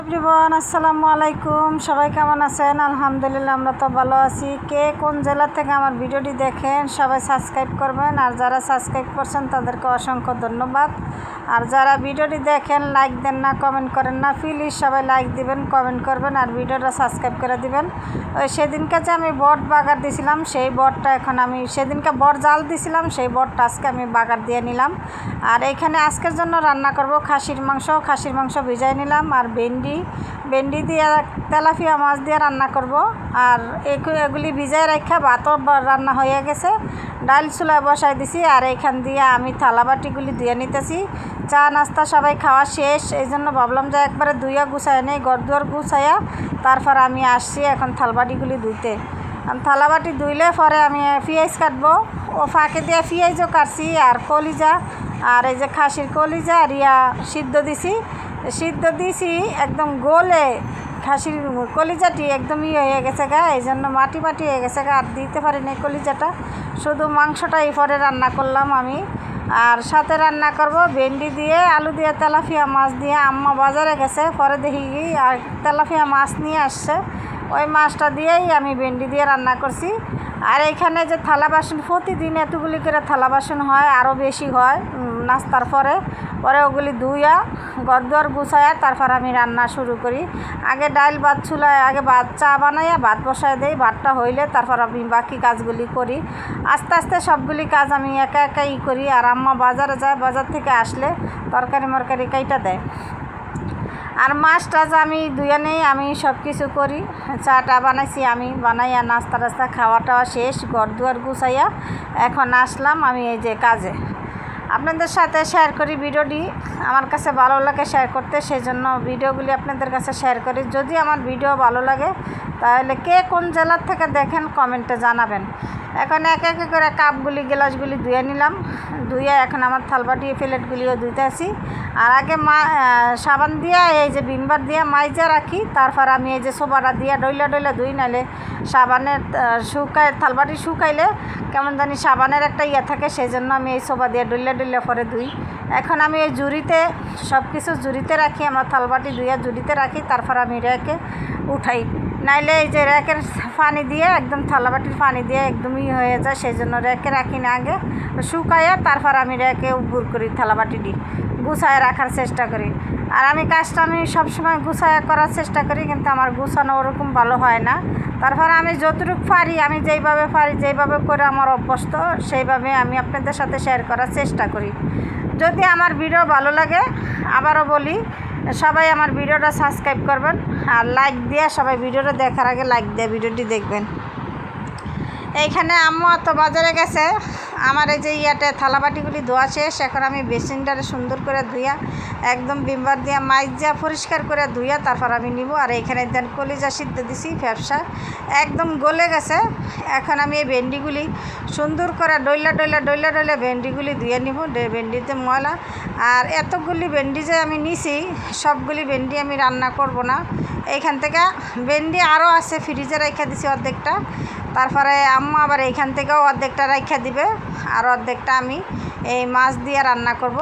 Everyone, আসসালামু আলাইকুম। সবাই কেমন আছেন? আলহামদুলিল্লাহ, আমরা তো ভালো আছি। কে কোন জেলা থেকে আমার ভিডিওটি দেখেন সবাই সাবস্ক্রাইব করবেন, আর যারা সাবস্ক্রাইব করছেন তাদেরকে অসংখ্য ধন্যবাদ। আর যারা ভিডিওটি দেখেন লাইক দেন না, কমেন্ট করেন না, প্লিজ সবাই লাইক দিবেন, কমেন্ট করবেন আর ভিডিওটা সাবস্ক্রাইব করে দিবেন। ওই সেদিনকে যে আমি বট বাগার দিয়েছিলাম সেই বটটা এখন আমি সেদিনকে বট জাল দিয়েছিলাম, সেই বটটা আজকে আমি বাগার দিয়ে নিলাম। আর এইখানে আজকের জন্য রান্না করব খাসির মাংস ভিজাই নিলাম, আর ভেন্ডি দিয়ে তেলাপিয়া মাছ দিয়ে রান্না করব। আর এগুলি ভিজাই রেখে ভাতও রান্না হয়ে গেছে, ডাল চুলায় বসাই দিছি। আর এইখান দিয়ে আমি থালাবাটিগুলি ধুয়ে নিতেছি। চা নাস্তা সবাই খাওয়া শেষ, এই জন্য ভাবলাম যে একবারে ধুইয়া গুছাই নেই, ঘরদুয়ার গুছাইয়া তারপর আমি আসছি এখন থালবাটিগুলি ধুইতে। থালাবাটি ধুইলে পরে আমি পেঁয়াজ কাটবো, ও ফাঁকে দিয়ে পেঁয়াজও কাটছি, আর কলিজা, আর এই যে খাসির কলিজা আর সিদ্ধ দিছি একদম গোলে। খাসির কলিজাটি একদম হয়ে গেছে গা, এই জন্য মাটি হয়ে গেছে গা, আর দিতে পারিনি কলিজাটা, শুধু মাংসটাই পরে রান্না করলাম আমি। আর সাথে রান্না করব ভেন্ডি দিয়ে, আলু দিয়ে, তেলাপিয়া মাছ দিয়ে। আম্মা বাজারে গেছে, পরে দেখি আর তেলাপিয়া মাছ নিয়ে আসছে, ওই মাছটা দিয়েই আমি ভেন্ডি দিয়ে রান্না করছি। আর এইখানে যে থালা বাসন প্রতিদিন এতগুলি করে থালা বাসন হয়, আরও বেশি হয় নাস্তার পরে ওগুলি ধুইয়া ঘরদুয়ার গুছাইয়া তারপর আমি রান্না শুরু করি। আগে ডাল ভাত চুলায়, আগে চা বানাইয়া ভাত বসায় দেই, ভাতটা হইলে তারপর আমি বাকি কাজগুলি করি। আস্তে আস্তে সবগুলি কাজ আমি একা করি। আর আম্মা বাজারে যায়, বাজার থেকে আসলে তরকারি মরকারি কাইটা দেয়। আর মাছটা আমি ধুয়ে নেই, আমি সব কিছু করি। চাটা বানাইছি আমি, বানাইয়া নাস্তা টাস্তা খাওয়া টাওয়া শেষ, ঘরদুয়ার গুছাইয়া এখন আসলাম আমি এই যে কাজে। আপনাদের সাথে শেয়ার করি ভিডিওটি, আমার কাছে ভালো লাগে শেয়ার করতে, সেই জন্য ভিডিওগুলি আপনাদের কাছে শেয়ার করি। যদি আমার ভিডিও ভালো লাগে তাহলে কে কোন জেলার থেকে দেখেন কমেন্টে জানাবেন। এখন এক করে কাপগুলি গ্লাসগুলি ধুয়ে নিলাম, ধুয়ে এখন আমার থালবাটি প্লেটগুলিও ধুইতে আসি। আর আগে সাবান দিয়া এই যে ভিমবার দিয়া মাইজা রাখি, তারপর আমি এই যে সোবাটা দিয়া ডইলা ধুই, নাইলে সাবানের থালবাটি শুকাইলে কেমন জানি সাবানের একটা থাকে, সেই জন্য আমি এই সোবা দিয়ে ডইলা পরে ধুই। এখন আমি এই জুড়িতে সব কিছু জুড়িতে রাখি, আমার থালবাটি ধুইয়া জুড়িতে রাখি, তারপর আমি র্যাকে উঠাই। নাইলে এই যে র্যাকের পানি দিয়ে একদম থালাবাটির পানি দিয়ে একদমই হয়ে যায়, সেই জন্য র্যাকে রাখি না, আগে শুকাইয়া তারপর আমি র্যাকে উপর করি, থালাবাটিটি গুছায় রাখার চেষ্টা করি। আর আমি কাজটা সবসময় গুছায় করার চেষ্টা করি, কিন্তু আমার গুছানো ওরকম ভালো হয় না। তারপর আমি যতটুকু পারি, আমি যেইভাবে করে আমার অভ্যস্ত, সেইভাবে আমি আপনাদের সাথে শেয়ার করার চেষ্টা করি। যদি আমার ভিডিও ভালো লাগে, আবারও বলি সবাই আমার ভিডিওটা সাবস্ক্রাইব করবেন, আর লাইক দিয়ে সবাই ভিডিওটা দেখার আগে লাইক দিয়ে ভিডিওটি দেখবেন। এইখানে আম্মা তো বাজারে গেছে, আমার এই যে থালাবাটিগুলি ধোয়া শেষ। এখন আমি বেসিনটারে সুন্দর করে ধুইয়া একদম ভিমবার দিয়া মাইজা পরিষ্কার করে ধুইয়া তারপর আমি নিব। আর এইখানে দেন কলিজা সিদ্ধ দিছি, ফ্যাপসা একদম গলে গেছে। এখন আমি এই ভেন্ডিগুলি সুন্দর করে ডইলা ভেন্ডিগুলি ধুয়ে নিব, ভেন্ডিতে ময়লা। আর এতগুলি ভেন্ডি যে আমি নিছি, সবগুলি ভেন্ডি আমি রান্না করব না। এইখান থেকে ভেন্ডি আরও আছে, ফ্রিজে রাখা দিছি অর্ধেকটা, তারপরে আম্মা আবার এইখান থেকেও অর্ধেকটা রাখা দিবে, আর অর্ধেকটা আমি এই মাছ দিয়ে রান্না করব।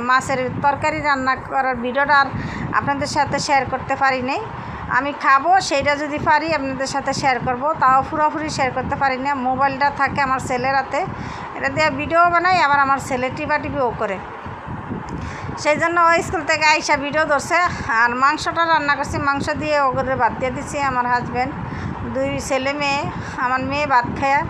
মাছের তরকারি রান্না করার ভিডিওটা আর আপনাদের সাথে শেয়ার করতে পারি নাই। আমি খাবো সেইটা যদি পারি আপনাদের সাথে শেয়ার করব, তাও পুরোপুরি শেয়ার করতে পারি না। মোবাইলটা থাকে আমার ছেলের হাতে, এটা দিয়ে ভিডিও বানাই, আবার আমার ছেলে টিভিও করে, সেই জন্য ওই স্কুল থেকে আইসা ভিডিও ধরছে। আর মাংসটা রান্না করছি, মাংস দিয়ে ওগুলো ভাত দিয়ে দিচ্ছি। আমার হাজব্যান্ড, দুই ছেলে মেয়ে, আমার মেয়ে ভাত খায়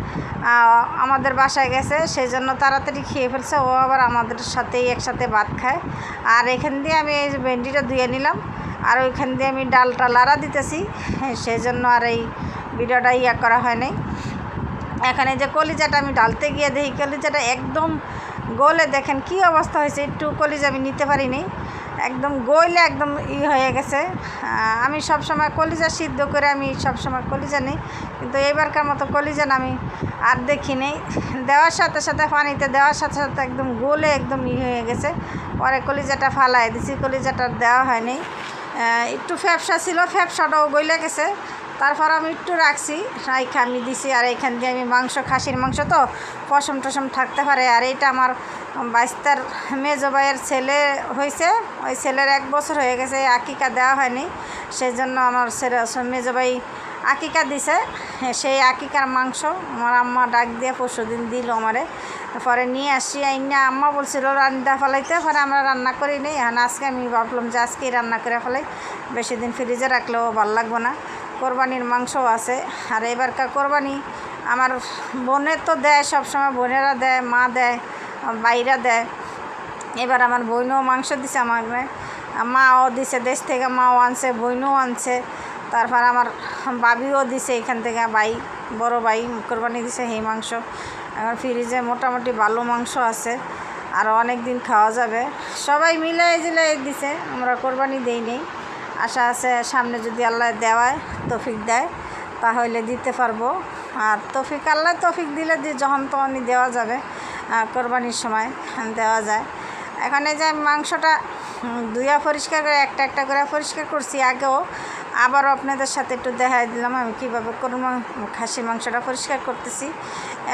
আমাদের বাসায় গেছে, সেই জন্য তাড়াতাড়ি খেয়ে ফেলছে, ও আবার আমাদের সাথেই একসাথে ভাত খায়। আর এখান দিয়ে আমি এই ভেন্ডিটা ধুয়ে নিলাম, আর ওইখান দিয়ে আমি ডালটা লাড়া দিতেছি, সেই জন্য আর এই ভিডিওটা করা হয় নাই। এখানে যে কলিজাটা আমি ডালতে গিয়ে দেখি কলিজাটা একদম গলে, দেখেন কি অবস্থা হয়েছে, একটু কলিজা আমি নিতে পারিনি, একদম গইলে একদম হয়ে গেছে। আমি সবসময় কলিজা সিদ্ধ করে আমি সবসময় কলিজা নিই, কিন্তু এবারকার মতো কলিজা আমি আর দেখি নেই। দেওয়ার সাথে সাথে পানিতে দেওয়ার সাথে সাথে একদম গলে একদম হয়ে গেছে, পরে কলিজাটা ফালাই দিছি, কলিজাটা দেওয়া হয়নি। একটু ফ্যাপসা ছিল, ফ্যাপসাটাও গইলে গেছে, তারপর আমি একটু রাখছি, রাইখা আমি দিছি। আর এখান দিয়ে আমি মাংস, খাসির মাংস তো পশম টসম থাকতে পারে। আর এইটা আমার বাইস্তার মেজো ভাইয়ের ছেলে হয়েছে, ওই ছেলের 1 বছর হয়ে গেছে, আকিকা দেওয়া হয়নি, সেই জন্য আমার ছেলে মেজো ভাই আকিকা দিছে। সেই আকিকার মাংস আমার আম্মা ডাক দিয়ে পরশুদিন দিল আমারে, পরে নিয়ে আসি। আইনা আম্মা বলছিল রান্না ফেলাইতে, পরে আমরা রান্না করি নি। এখন আজকে আমি ভাবলাম যে আজকেই রান্না করে ফেলাই, বেশি দিন ফ্রিজে রাখলেও ভালো লাগবে না। কোরবানির মাংসও আছে। আর এবারকার কোরবানি আমার বোনের তো দেয় সবসময়, বোনেরা দেয়, মা দেয়, বাইরা দেয়। এবার আমার বোনও মাংস দিছে আমাকে, মাও দিছে দেশ থেকে, মাও আনছে, বোনও আনছে। তারপর আমার বাবিও দিছে এখান থেকে, বড় ভাই কোরবানি দিছে সেই মাংস। আমার ফ্রিজে মোটামুটি ভালো মাংস আছে, আর অনেক দিন খাওয়া যাবে। সবাই মিলে জিলে দিছে, আমরা কোরবানি দেই নেই। আশা আছে সামনে যদি আল্লাহ দেওয়ায় তৌফিক দেয় তাহলে দিতে পারবো। আর আল্লাহ তৌফিক দিলে যখন তখনই দেওয়া যাবে, কোরবানির সময় দেওয়া যায়। এখানে যে মাংসটা ধুয়া পরিষ্কার করে একটা একটা করে পরিষ্কার করছি আগেও, আবারও আপনাদের সাথে একটু দেখাই দিলাম আমি কীভাবে খাসির মাংসটা পরিষ্কার করতেছি।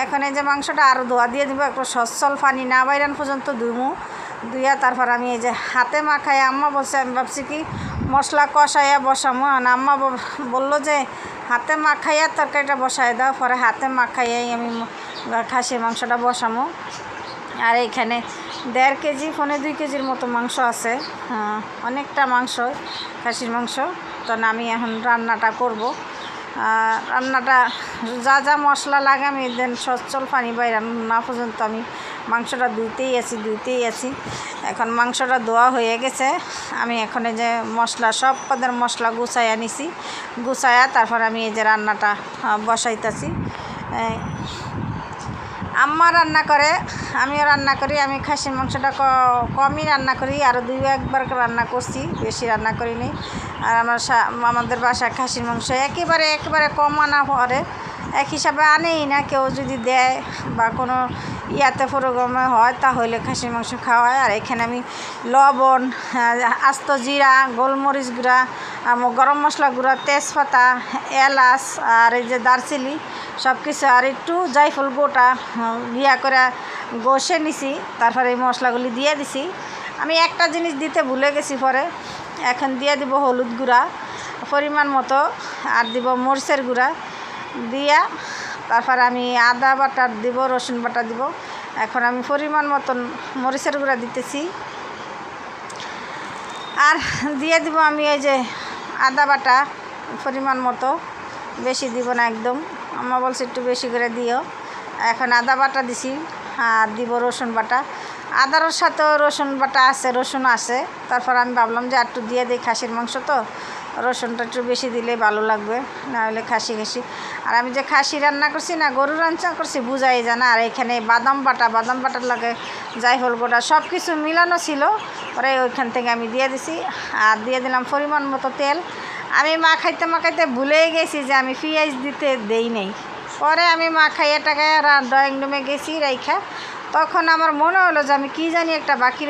এখন এই যে মাংসটা আরও ধোয়া দিয়ে দিব, একটু সচ্ছল পানি না বাইরান পর্যন্ত ধুইয়া তারপর আমি এই যে হাতে মাখাই। আম্মা বলছে, আমি ভাবছি কি মশলা কষাইয়া বসামো, আম্মা বললো যে হাতে মাখাইয়া তরকারিটা বসাই দাও, পরে হাতে মাখাইয়াই আমি খাসির মাংসটা বসামো। আর এইখানে 1.5 কেজি 1.5-2 কেজির মতো মাংস আছে, অনেকটা মাংস, খাসির মাংস। তো আমি এখন রান্নাটা করব। রান্নাটা যা যা মশলা লাগে আমি দেন সচ্ছল পানি বাইরে না পর্যন্ত আমি মাংসটা ধুইতেই আছি। এখন মাংসটা ধোয়া হয়ে গেছে। আমি এখন এই যে মশলা, সব পদের মশলা গুছাইয়া নিছি, গুছাইয়া তারপর আমি এই যে রান্নাটা বসাইতেছি। আম্মা রান্না করে, আমিও রান্না করি। আমি খাসির মাংসটা কমই রান্না করি, আরও 2-1 বার রান্না করছি, বেশি রান্না করিনি। আর আমাদের বাসায় খাসির মাংস একেবারে কম আনা পরে, এক হিসাবে আনেই না। কেউ যদি দেয় বা কোনো ইয়াতে প্রোগ্রামে হয় তাহলে খাসির মাংস খাওয়া হয়। আর এখানে আমি লবণ, আস্ত জিরা, গোলমরিচ গুঁড়া, গরম মশলা গুঁড়া, তেজপাতা, এলাচ আর এই যে দারচিনি সব কিছু, আর একটু জায়ফল গোটা করে ঘষে নিছি। তারপরে এই মশলাগুলি দিয়ে দিছি। আমি একটা জিনিস দিতে ভুলে গেছি, পরে এখন দিয়ে দিব হলুদ গুঁড়া পরিমাণ মতো, আর দিব মরিচের গুঁড়া দিয়া, তারপর আমি আদা বাটা দিব, রসুন বাটা দিব। এখন আমি পরিমাণ মতন মরিচের গুঁড়া দিতেছি। আর দিয়ে দিব আমি এই যে আদা বাটা পরিমাণ মতো, বেশি দিব না একদম, আম্মা বলছে একটু বেশি করে দিও। এখন আদা বাটা দিছি, আর দিব রসুন বাটা। আদার সাথেও রসুন বাটা আছে, রসুন আছে। তারপর আমি ভাবলাম যে একটু দিয়ে দিই, খাসির মাংস তো রসুনটা একটু বেশি দিলেই ভালো লাগবে, না হলে খাসি। আর আমি যে খাসি রান্না করছি না গরু রান্না করছি বুঝাই জানা। আর এখানে বাদাম বাটার লাগে জায়ফল গোটা সব কিছু মিলানো ছিল, পরে ওইখান থেকে আমি দিয়ে দিছি। আর দিয়ে দিলাম পরিমাণ মতো তেল। আমি মাখাইতে ভুলেই গেছি যে আমি পেঁয়াজ দিতে দেই নেই। পরে আমি মাখাইয়া টাকায় ড্রয়িং রুমে গেছি রাইখা, তখন আমার মনে হলো যে আমি কী জানি একটা বাকি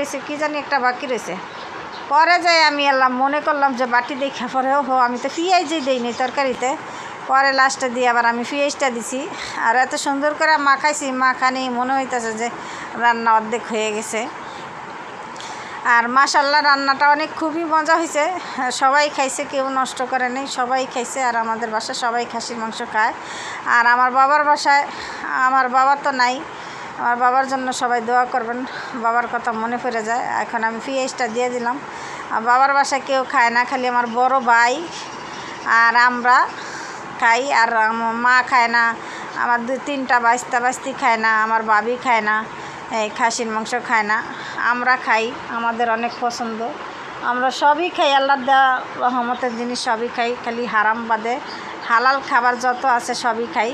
রয়েছে। পরে যাই আমি এলাম, মনে করলাম যে বাটি দেখা, পরে আমি তো পেঁয়াজই দিই নি তরকারিতে। পরে লাস্টে দিয়ে আবার আমি পেঁয়াজটা দিছি। আর এত সুন্দর করে মাখাইছি, মাখানি মনে হইতেছে যে রান্না অর্ধেক হয়ে গেছে। আর মাশাআল্লাহ রান্নাটা খুবই মজা হয়েছে, সবাই খাইছে, কেউ নষ্ট করে নেই, সবাই খাইছে। আর আমাদের বাসায় সবাই খাসির মাংস খায়। আর আমার বাবার বাসায়, আমার বাবা তো নাই, আমার বাবার জন্য সবাই দোয়া করবেন, বাবার কথা মনে পড়ে যায়। এখন আমি পেঁয়াজটা দিয়ে দিলাম। আর বাবার বাসায় কেউ খায় না, খালি আমার বড় ভাই আর আমরা খাই। আর আমার মা খায় না, আমার 2-3টা বাস্তি খায় না, আমার ভাবি খায় না, এই খাসির মাংস খায় না। আমরা খাই, আমাদের অনেক পছন্দ, আমরা সবই খাই, আল্লাহর দেওয়া রহমতের জিনিস সবই খাই, খালি হারাম বাদে হালাল খাবার যত আছে সবই খাই।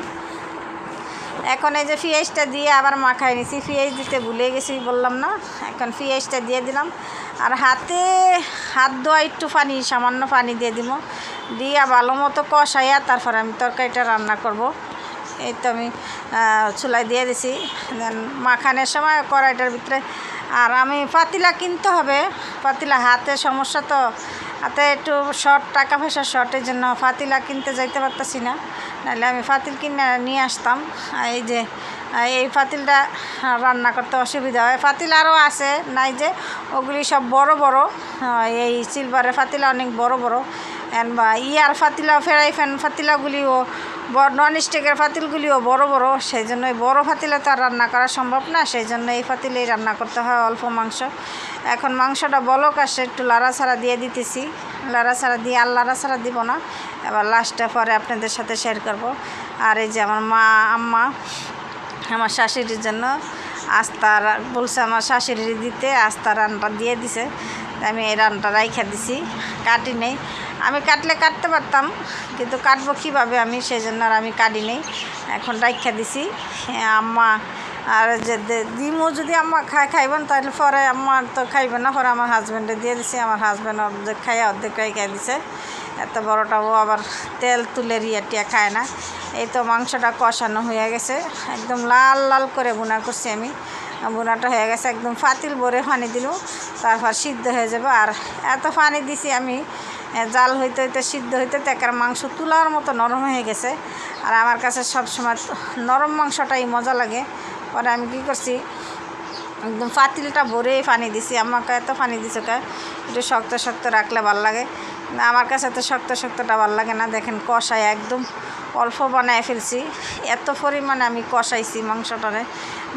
এখন এই যে পেঁয়াজটা দিয়ে আবার মাখাই নিছি, পেঁয়াজ দিতে ভুলে গেছি বললাম না। এখন পেঁয়াজটা দিয়ে দিলাম, আর হাত ধোয়া একটু সামান্য পানি দিয়ে দিব, দিয়া ভালো মতো কষাইয়া তারপর আমি তরকারিটা রান্না করব। এই তো আমি চুলায় দিয়ে দিছি। দেন মাখানোর সময় কড়াইটার ভিতরে, আর আমি পাতিলা কিনতে হবে, পাতিলা হাতে সমস্যা তো, হাতে একটু শর্ট, টাকা পয়সা শর্ট, এই জন্য পাতিলা কিনতে যাইতে পারতেছি না, নাহলে আমি পাতিল কিনে নিয়ে আসতাম। এই যে এই পাতিলটা রান্না করতে অসুবিধা হয়। পাতিল আরও আছে, নাই যে ওগুলি সব বড় বড়, এই সিলভারের পাতিলা অনেক বড় বড়, বা ইয়ার পাতিলা, ফ্রাই প্যান পাতিলাগুলিও নন স্টিকের পাতিলগুলিও বড় বড়, সেই জন্য এই বড়ো পাতিলে তো আর রান্না করা সম্ভব না, সেই জন্য এই পাতিলেই রান্না করতে হয় অল্প মাংস। এখন মাংসটা বলক আসে, একটু লাড়াছাড়া দিয়ে দিতেছি, লাড়াছাড়া দিয়ে আর লাড়াছাড়া দিব না, এবার লাস্টে পরে আপনাদের সাথে শেয়ার করব। আর এই যে আমার আম্মা আমার শাশুড়ির জন্য আস্তা বলছে, আমার শাশুড়ি দিতে আস্তা রান্নাটা দিয়ে দিছে, আমি এই রান্নাটা রাইখা দিছি, কাটি নেই। আমি কাটলে কাটতে পারতাম, কিন্তু কাটবো কীভাবে আমি, সেই জন্য আর আমি কাটি নেই, এখন রাইখা দিছি। আম্মা আর যে দিমু, যদি আম্মা খাইবেন তাহলে পরে আম্মা তো খাইবে না, পরে আমার হাজব্যান্ডে দিয়ে দিছি, আমার হাজব্যান্ড অর্ধেক খাইয়া অর্ধেক রাইখা দিছে। এত বড়টা ও আবার তেল তুলে টিয়া খায় না। এই তো মাংসটা কষানো হয়ে গেছে, একদম লাল লাল করে ভুনা করছি আমি, ভুনাটা হয়ে গেছে, একদম পাতিল ভরে পানি দিল, তারপর সিদ্ধ হয়ে যাবে। আর এত পানি দিছি আমি, জাল হইতে হইতে সিদ্ধ হইতে তেকার মাংস তুলার মতো নরম হয়ে গেছে। আর আমার কাছে সবসময় নরম মাংসটাই মজা লাগে। পরে আমি কী করছি, একদম পাতিলটা ভরে পানি দিছি। আমাকে এত পানি দিছে কে, একটু শক্ত শক্ত রাখলে ভাল লাগে না, আমার কাছে তো শক্ত শক্তটা ভাল লাগে না। দেখেন কষাই একদম অল্প বানায় ফেলছি, এত পরিমাণে আমি কষাইছি মাংসটারে।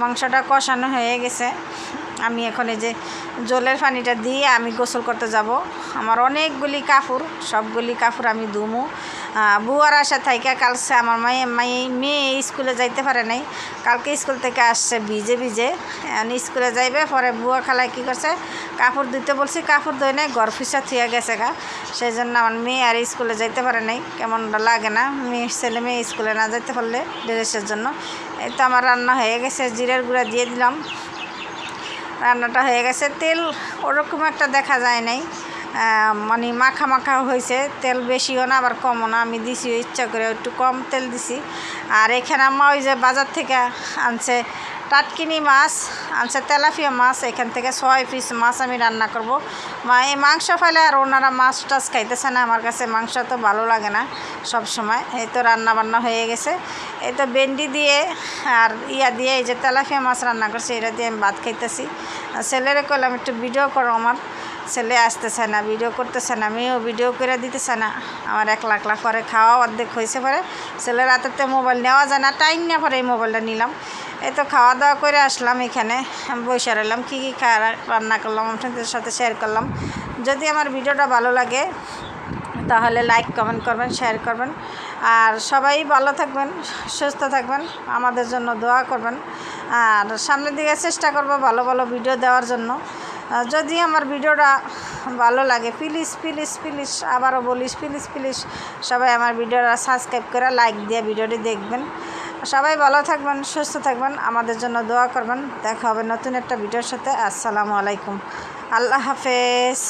মাংসটা কষানো হয়ে গেছে, আমি এখন এই যে জলের পানিটা দিয়ে আমি গোসল করতে যাব। আমার অনেকগুলি কাপড়, সবগুলি কাপড় আমি ধুমু। বুয়ার আসা থাইকা কালকে আমার মেয়ে স্কুলে যাইতে পারে নাই, কালকে স্কুল থেকে আসছে ভিজে ভিজে, স্কুলে যাইবে। পরে বুয়া খালায় কী করছে, কাপড় ধুতে বলছি, কাপড় ধুয়ে নেই, ঘর ফিসা থুয়ে গেছে গা, সেই জন্য আমার মেয়ে আর স্কুলে যাইতে পারে নাই। কেমন লাগে না, ছেলে মেয়ে স্কুলে না যাইতে পারলে ড্রেসের জন্য। এই তো আমার রান্না হয়ে গেছে, জিরের গুঁড়া দিয়ে দিলাম, রান্নাটা হয়ে গেছে। তেল ওরকম একটা দেখা যায় নাই, মানে মাখা মাখা হয়েছে, তেল বেশিও না আবার কমও না, আমি দিছি ইচ্ছা করে একটু কম তেল দিছি। আর এখানে আম্মা ওই যে বাজার থেকে আনছে টাটকিনি মাছ, আনছে তেলাপিয়া মাছ, এখান থেকে 6 পিস মাছ আমি রান্না করব। এই মাংস ফেলে আর ওনারা মাছ টাছ খাইতেছে না, আমার কাছে মাংস তো ভালো লাগে না সব সময়। এই তো রান্না বান্না হয়ে গেছে, এই তো ভেন্ডি দিয়ে আর দিয়ে এই যে তেলাপিয়া মাছ রান্না করছি, এটা দিয়ে আমি ভাত খাইতেছি। ছেলেরে কইলাম একটু ভিডিও করো, আমার ছেলে আসতেছে না, ভিডিও করতেছে না, মেয়েও ভিডিও করে দিতেছে না, আমার একলা একলা করে খাওয়া অর্ধেক হয়েছে। পরে ছেলের হাতেতে মোবাইল নেওয়া যায় না, টাইম না, পরে এই মোবাইলটা নিলাম। এই তো খাওয়া দাওয়া করে আসলাম, এখানে বসে রইলাম, কী কী রান্না করলাম আপনাদের সাথে শেয়ার করলাম। যদি আমার ভিডিওটা ভালো লাগে তাহলে লাইক কমেন্ট করবেন, শেয়ার করবেন, আর সবাই ভালো থাকবেন, সুস্থ থাকবেন, আমাদের জন্য দোয়া করবেন। আর সামনের দিকে চেষ্টা করব ভালো ভালো ভিডিও দেওয়ার জন্য। যদি আমার ভিডিওটা ভালো লাগে প্লিজ প্লিজ প্লিজ, আবারও বলিস প্লিজ প্লিজ, সবাই আমার ভিডিওটা সাবস্ক্রাইব করে লাইক দিয়ে ভিডিওটি দেখবেন। সবাই ভালো থাকবেন, সুস্থ থাকবেন, আমাদের জন্য দোয়া করবেন। দেখা হবে নতুন একটা ভিডিওর সাথে। আসসালামু আলাইকুম, আল্লাহ হাফেজ।